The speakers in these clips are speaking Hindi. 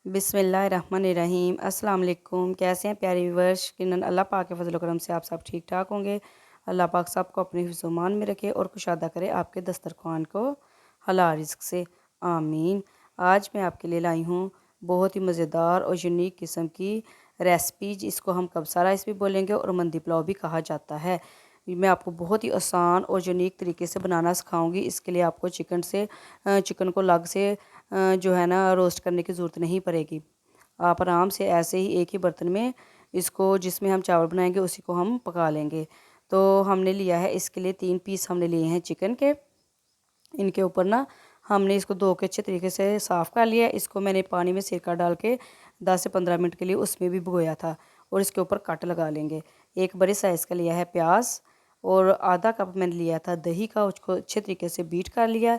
बिस्मिल्लाहिर्रहमानिर्रहीम। अस्सलाम वालेकुम। कैसे हैं प्यारे व्यूअर्स? यकीनन अल्लाह पाक के फजल करम से आप सब ठीक ठाक होंगे। अल्लाह पाक सबको अपने हिफ्ज़-ओ-मान में रखे और कुशादा करे आपके दस्तरखान को हलाल रिज़्क से, आमीन। आज मैं आपके लिए लाई हूँ बहुत ही मज़ेदार और यूनिक किस्म की रेसिपी, जिसको हम कब्सा राइस भी बोलेंगे और मंदी पुलाव भी कहा जाता है। मैं आपको बहुत ही आसान और यूनिक तरीके से बनाना सिखाऊंगी। इसके लिए आपको चिकन को अलग से जो है ना रोस्ट करने की ज़रूरत नहीं पड़ेगी। आप आराम से ऐसे ही एक ही बर्तन में इसको, जिसमें हम चावल बनाएंगे उसी को हम पका लेंगे। तो हमने लिया है इसके लिए 3 पीस हमने लिए हैं चिकन के। इनके ऊपर ना हमने इसको धो के अच्छे तरीके से साफ़ कर लिया है। इसको मैंने पानी में सिरका डाल के 10 से 15 मिनट के लिए उसमें भी भिगोया था और इसके ऊपर कट लगा लेंगे। एक बड़े साइज़ का लिया है प्याज और आधा कप मैंने लिया था दही का, उसको अच्छे तरीके से बीट कर लिया।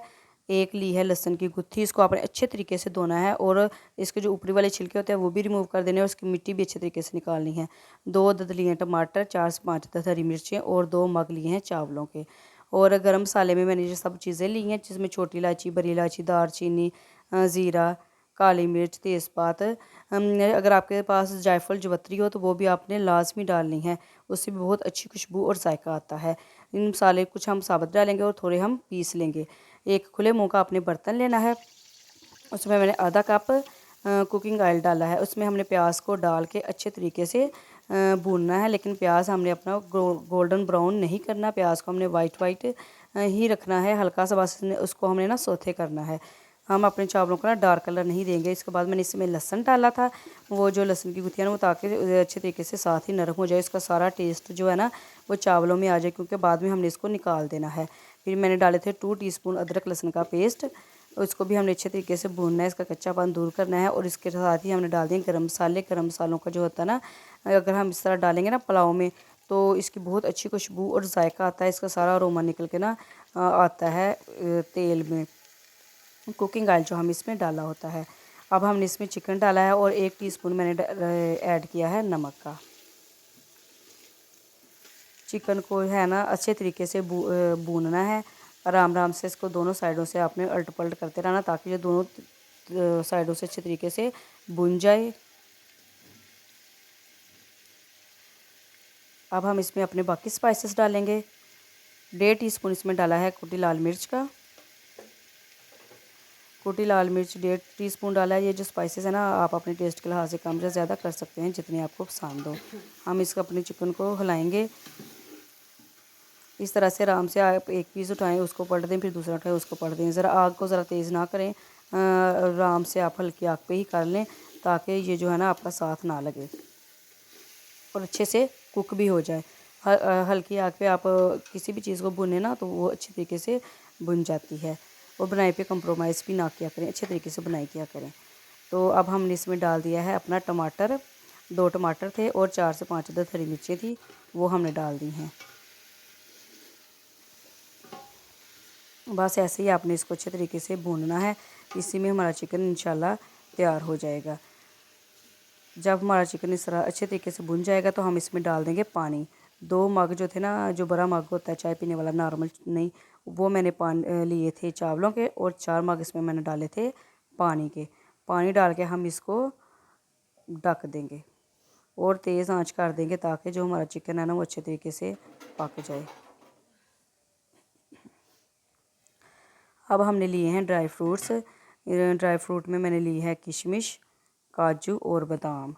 एक ली है लहसुन की गुत्थी, इसको आपने अच्छे तरीके से धोना है और इसके जो ऊपरी वाले छिलके होते हैं वो भी रिमूव कर देने और उसकी मिट्टी भी अच्छे तरीके से निकालनी है। 2 अदद लिए हैं टमाटर, 4 से 5 अदद हरी मिर्चें और 2 मग लिए हैं चावलों के। और गरम मसाले में मैंने ये सब चीज़ें ली हैं, जिसमें छोटी इलायची, बड़ी इलायची, दारचीनी, ज़ीरा, काली मिर्च, तेज़पात। अगर आपके पास जायफल जवत्री हो तो वो भी आपने लाजमी डालनी है, उससे भी बहुत अच्छी खुशबू और जायका आता है। इन मसाले कुछ हम साबुत डालेंगे और थोड़े हम पीस लेंगे। एक खुले मुँह का आपने बर्तन लेना है, उसमें मैंने आधा कप कुकिंग ऑयल डाला है। उसमें हमने प्याज को डाल के अच्छे तरीके से भूनना है, लेकिन प्याज हमने अपना गोल्डन ब्राउन नहीं करना। प्याज को हमने वाइट वाइट ही रखना है, हल्का सा बस उसको हमने ना सौथे करना है। हम अपने चावलों को ना डार्क कलर नहीं देंगे। इसके बाद मैंने इसमें लहसुन डाला था, वो जो लहसुन की गुत्थियाँ ना वो ताकि अच्छे तरीके से साथ ही नरम हो जाए, इसका सारा टेस्ट जो है ना वो चावलों में आ जाए, क्योंकि बाद में हमने इसको निकाल देना है। फिर मैंने डाले थे 2 टीस्पून अदरक लहसुन का पेस्ट, उसको भी हमने अच्छे तरीके से भूनना है, इसका कच्चापन दूर करना है। और इसके साथ ही हमने डाल दिए गरम मसाले। गरम मसालों का जो होता है ना, अगर हम इस तरह डालेंगे ना पुलाव में तो इसकी बहुत अच्छी खुशबू और जायका आता है, इसका सारा अरोमा निकल के ना आता है तेल में, कुकिंग ऑयल जो हम इसमें डाला होता है। अब हमने इसमें चिकन डाला है और 1 टीस्पून मैंने ऐड किया है नमक का। चिकन को है ना अच्छे तरीके से भूनना है। आराम आराम से इसको दोनों साइडों से आपने उलट पलट करते रहना, ताकि ये दोनों साइडों से अच्छे तरीके से भुन जाए। अब हम इसमें अपने बाकी स्पाइसेस डालेंगे। 1.5 टीस्पून इसमें डाला है कुटी लाल मिर्च का। कुटी लाल मिर्च 1.5 टीस्पून डाला है। ये जो स्पाइसेस है ना, आप अपने टेस्ट के लिहाज से कम या ज़्यादा कर सकते हैं, जितने आपको पसंद हो। हम इसको अपने चिकन को हिलाएंगे इस तरह से। आराम से आप एक पीस उठाएं, उसको पलट दें, फिर दूसरा उठाएं, उसको पलट दें। ज़रा आग को ज़रा तेज़ ना करें, आराम से आप हल्की आग पे ही कर लें, ताकि ये जो है ना आपका साथ ना लगे और अच्छे से कुक भी हो जाए। हल्की आग पे आप किसी भी चीज़ को भुने ना तो वो अच्छी तरीके से भुन जाती है। और बनाई पे कंप्रोमाइज़ भी ना किया करें, अच्छे तरीके से बनाई किया करें। तो अब हमने इसमें डाल दिया है अपना टमाटर। 2 टमाटर थे और 4 से 5 अदद हरी मिर्चें थी, वो हमने डाल दी हैं। बस ऐसे ही आपने इसको अच्छे तरीके से भूनना है। इसी में हमारा चिकन इंशाल्लाह तैयार हो जाएगा। जब हमारा चिकन इस तरह अच्छे तरीके से भुन जाएगा तो हम इसमें डाल देंगे पानी। 2 मग जो थे ना, जो बड़ा मग होता है चाय पीने वाला नॉर्मल नहीं, वो मैंने पानी लिए थे चावलों के, और 4 मग इसमें मैंने डाले थे पानी के। पानी डाल के हम इसको ढक देंगे और तेज़ आंच कर देंगे, ताकि जो हमारा चिकन है ना वो अच्छे तरीके से पक जाए। अब हमने लिए हैं ड्राई फ्रूट्स। ड्राई फ्रूट में मैंने ली है किशमिश, काजू और बादाम।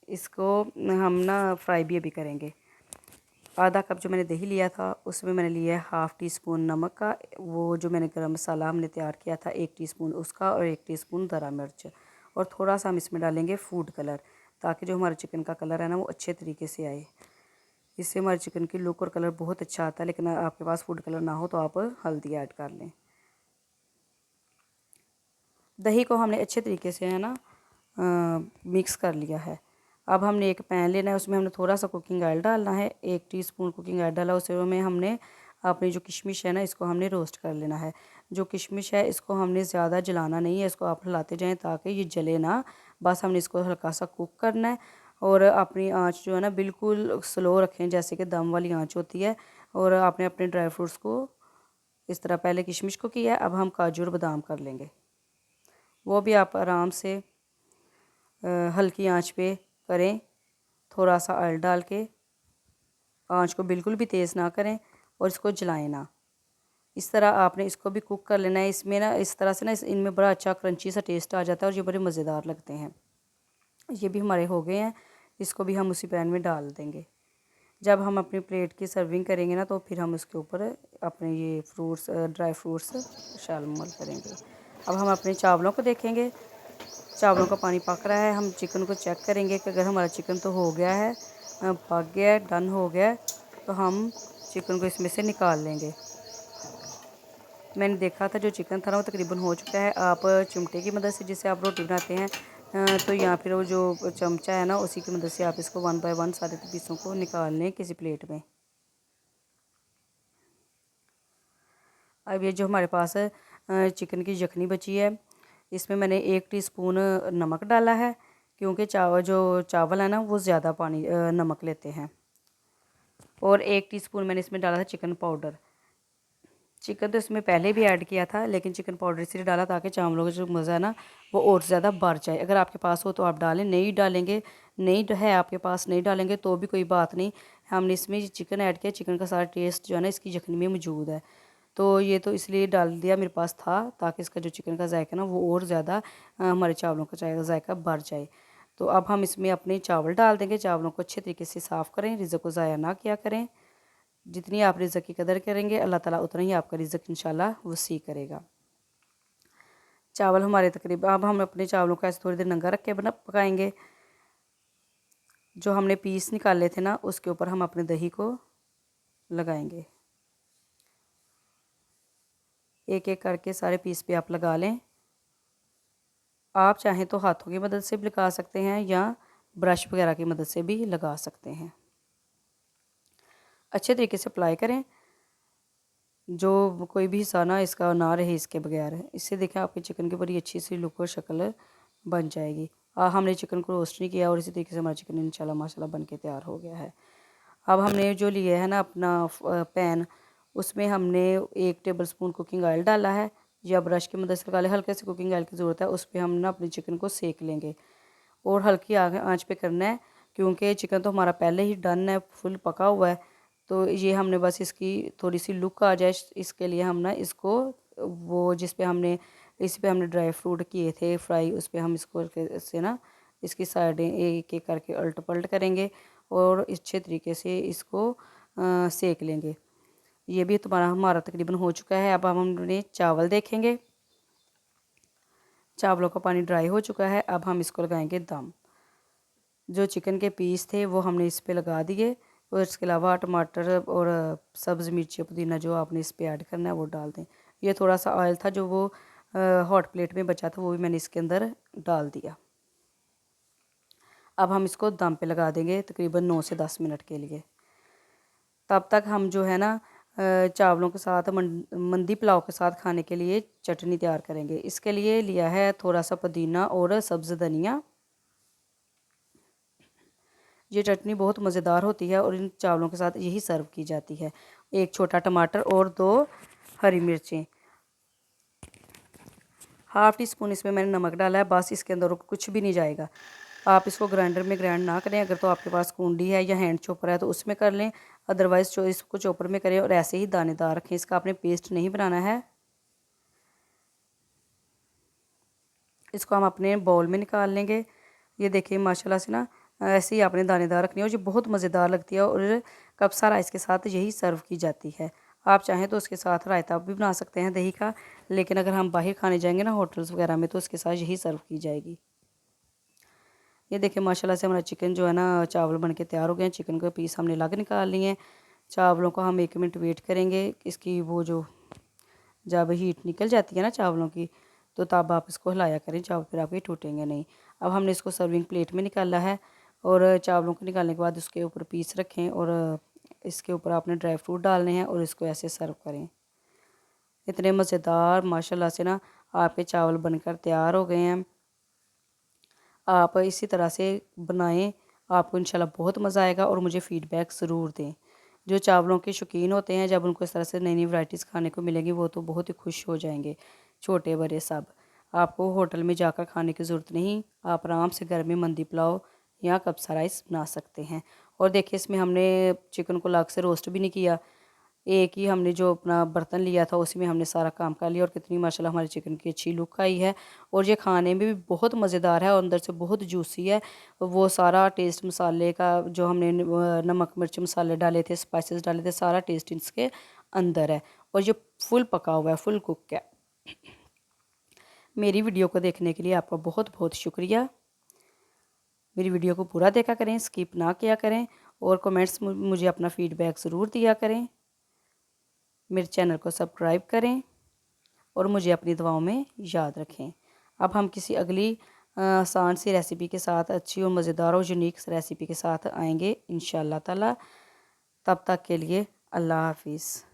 इसको हम ना फ्राई भी अभी करेंगे। आधा कप जो मैंने दही लिया था उसमें मैंने लिया है 1/2 टीस्पून नमक का। वो जो मैंने गरम मसाला हमने तैयार किया था 1 टीस्पून उसका, और 1 टीस्पून दरा मिर्च। और थोड़ा सा हम इसमें डालेंगे फूड कलर, ताकि जो हमारे चिकन का कलर है ना वो अच्छे तरीके से आए। इससे हमारे चिकन की लुक और कलर बहुत अच्छा आता है। लेकिन आपके पास फूड कलर ना हो तो आप हल्दी ऐड कर लें। दही को हमने अच्छे तरीके से है ना मिक्स कर लिया है। अब हमने एक पैन लेना है, उसमें हमने थोड़ा सा कुकिंग ऑयल डालना है। 1 टीस्पून कुकिंग ऑयल डाला, उसमें हमने अपनी जो किशमिश है ना इसको हमने रोस्ट कर लेना है। जो किशमिश है इसको हमने ज़्यादा जलाना नहीं है, इसको आप हिलाते जाएं ताकि ये जले ना। बस हमने इसको हल्का सा कुक करना है और अपनी आंच जो है ना बिल्कुल स्लो रखें, जैसे कि दम वाली आंच होती है। और आपने अपने ड्राई फ्रूट्स को इस तरह, पहले किशमिश को किया है, अब हम काजू और बादाम कर लेंगे। वो भी आप आराम से हल्की आंच पे करें, थोड़ा सा ऑयल डाल के। आंच को बिल्कुल भी तेज़ ना करें और इसको जलाएं ना। इस तरह आपने इसको भी कुक कर लेना है। इसमें ना इस तरह से ना इनमें बड़ा अच्छा क्रंची सा टेस्ट आ जाता है और ये बड़े मज़ेदार लगते हैं। ये भी हमारे हो गए हैं, इसको भी हम उसी पैन में डाल देंगे। जब हम अपनी प्लेट की सर्विंग करेंगे ना तो फिर हम उसके ऊपर अपने ये फ्रूट्स, ड्राई फ्रूट्स शामिल करेंगे। अब हम अपने चावलों को देखेंगे, चावलों का पानी पक रहा है। हम चिकन को चेक करेंगे कि अगर हमारा चिकन तो हो गया है, पक गया है, डन हो गया है, तो हम चिकन को इसमें से निकाल लेंगे। मैंने देखा था जो चिकन था ना वो तकरीबन हो चुका है। आप चिमटे की मदद से, जिससे आप रोटी बनाते हैं, तो या फिर वो जो चमचा है ना उसी की मदद से आप इसको 1 बाय 1 सारे पीसों को निकाल लें किसी प्लेट में। अब ये जो हमारे पास चिकन की यखनी बची है, इसमें मैंने 1 टीस्पून नमक डाला है, क्योंकि चावल है ना वो ज़्यादा पानी नमक लेते हैं। और 1 टीस्पून मैंने इसमें डाला था चिकन पाउडर। चिकन तो इसमें पहले भी ऐड किया था, लेकिन चिकन पाउडर इसलिए डाला ताकि चावलों का जो मज़ा है ना वो और ज़्यादा बढ़ जाए। अगर आपके पास हो तो आप डालें, नहीं डालेंगे, नहीं है आपके पास, नहीं डालेंगे तो भी कोई बात नहीं। हमने इसमें चिकन ऐड किया, चिकन का सारा टेस्ट जो है ना इसकी यखनी में मौजूद है, तो ये तो इसलिए डाल दिया, मेरे पास था, ताकि इसका जो चिकन का जायका ना वो और ज़्यादा हमारे चावलों का जायका बढ़ जाए। तो अब हम इसमें अपने चावल डाल देंगे। चावलों को अच्छे तरीके से साफ़ करें, रिज़्क़ को ज़ाया ना किया करें। जितनी आप रिज़्क़ की कदर करेंगे अल्लाह ताला उतना ही आपका रिज़्क़ इंशाल्लाह वसी करेगा। चावल हमारे तकरीबन, अब हम अपने चावलों को ऐसे थोड़ी देर नंगा रख के पकाएंगे। जो हमने पीस निकाले थे ना उसके ऊपर हम अपने दही को लगाएंगे। एक एक करके सारे पीस पे आप लगा लें। आप चाहें तो हाथों की मदद से भी लगा सकते हैं या ब्रश वगैरह की मदद से भी लगा सकते हैं। अच्छे तरीके से अप्लाई करें, जो कोई भी हिस्सा ना इसका ना रहे इसके बगैर। इससे देखें आपके चिकन की बड़ी अच्छी सी लुक और शक्ल बन जाएगी। हमने चिकन को रोस्ट नहीं किया और इसी तरीके से हमारा चिकन इंशाल्लाह माशाल्लाह बन के तैयार हो गया है। अब हमने जो लिया है ना अपना पैन, उसमें हमने 1 टेबलस्पून कुकिंग ऑयल डाला है, या ब्रश की मदद से लगा लें। हल्के से कुकिंग ऑयल की ज़रूरत है। उस पर हम ना अपने चिकन को सेक लेंगे और हल्की आंच पे करना है, क्योंकि चिकन तो हमारा पहले ही डन है, फुल पका हुआ है। तो ये हमने बस इसकी थोड़ी सी लुक आ जाए, इसके लिए हम ना इसको वो इस पे हमने ड्राई फ्रूट किए थे फ्राई, उस पर हम इसको से ना इसकी साइडें एक एक करके उलट पलट करेंगे और अच्छे तरीके से इसको सेक लेंगे। ये भी हमारा तकरीबन हो चुका है। अब हम हमने चावल देखेंगे, चावलों का पानी ड्राई हो चुका है। अब हम इसको लगाएंगे दम। जो चिकन के पीस थे वो हमने इस पे लगा दिए और इसके अलावा टमाटर और सब्ज़ मिर्ची पुदीना जो आपने इस पे ऐड करना है वो डाल दें। ये थोड़ा सा ऑयल था जो वो हॉट प्लेट में बचा था, वो भी मैंने इसके अंदर डाल दिया। अब हम इसको दम पे लगा देंगे तकरीबन 9 से 10 मिनट के लिए। तब तक हम जो है ना चावलों के साथ मंदी पुलाव के साथ खाने के लिए चटनी तैयार करेंगे। इसके लिए लिया है थोड़ा सा पुदीना और सब्ज़ धनिया। ये चटनी बहुत मज़ेदार होती है और इन चावलों के साथ यही सर्व की जाती है। 1 छोटा टमाटर और 2 हरी मिर्चें। हाफ़ टी स्पून इसमें मैंने नमक डाला है, बस इसके अंदर कुछ भी नहीं जाएगा। आप इसको ग्राइंडर में ग्राइंड ना करें, अगर तो आपके पास कूंडी है या हैंड चॉपर है तो उसमें कर लें, अदरवाइज़ इसको चॉपर में करें और ऐसे ही दानेदार रखें। इसका आपने पेस्ट नहीं बनाना है। इसको हम अपने बाउल में निकाल लेंगे। ये देखिए माशाल्लाह से ना ऐसे ही आपने दानेदार रखनी है और ये बहुत मज़ेदार लगती है और कब्सा राइस के साथ यही सर्व की जाती है। आप चाहें तो उसके साथ रायता भी बना सकते हैं दही का, लेकिन अगर हम बाहर खाने जाएंगे ना होटल्स वगैरह में तो उसके साथ यही सर्व की जाएगी। ये देखिए माशाल्लाह से हमारा चिकन जो है ना चावल बन के तैयार हो गए हैं। चिकन का पीस हमने अलग निकाल लिए हैं। चावलों को हम 1 मिनट वेट करेंगे, इसकी वो जो जब हीट निकल जाती है ना चावलों की, तो तब आप इसको हिलाया करें, चावल फिर आपके टूटेंगे नहीं। अब हमने इसको सर्विंग प्लेट में निकाला है और चावलों को निकालने के बाद उसके ऊपर पीस रखें और इसके ऊपर आपने ड्राई फ्रूट डालने हैं और इसको ऐसे सर्व करें। इतने मज़ेदार माशाल्लाह से ना आपके चावल बनकर तैयार हो गए हैं। आप इसी तरह से बनाएं, आपको इंशाल्लाह बहुत मज़ा आएगा और मुझे फ़ीडबैक ज़रूर दें। जो चावलों के शौकीन होते हैं, जब उनको इस तरह से नई नई वैराइटीज़ खाने को मिलेंगी वो तो बहुत ही खुश हो जाएंगे, छोटे बड़े सब। आपको होटल में जाकर खाने की ज़रूरत नहीं, आप आराम से घर में मंदी पुलाव या कब्सा राइस बना सकते हैं। और देखिए इसमें हमने चिकन को अलग से रोस्ट भी नहीं किया, एक ही हमने जो अपना बर्तन लिया था उसी में हमने सारा काम कर लिया। और कितनी माशाल्लाह हमारे चिकन की अच्छी लुक आई है और ये खाने में भी बहुत मज़ेदार है और अंदर से बहुत जूसी है। वो सारा टेस्ट मसाले का जो हमने नमक मिर्च मसाले डाले थे, स्पाइसेस डाले थे, सारा टेस्ट इसके अंदर है और ये फुल पका हुआ है, फुल कुक है। मेरी वीडियो को देखने के लिए आपका बहुत बहुत शुक्रिया। मेरी वीडियो को पूरा देखा करें, स्किप ना किया करें और कमेंट्स मुझे अपना फ़ीडबैक ज़रूर दिया करें। मेरे चैनल को सब्सक्राइब करें और मुझे अपनी दुआओं में याद रखें। अब हम किसी अगली आसान सी रेसिपी के साथ, अच्छी और मज़ेदार और यूनिक रेसिपी के साथ आएंगे इंशाअल्लाह ताला। तब तक के लिए अल्लाह हाफिज़।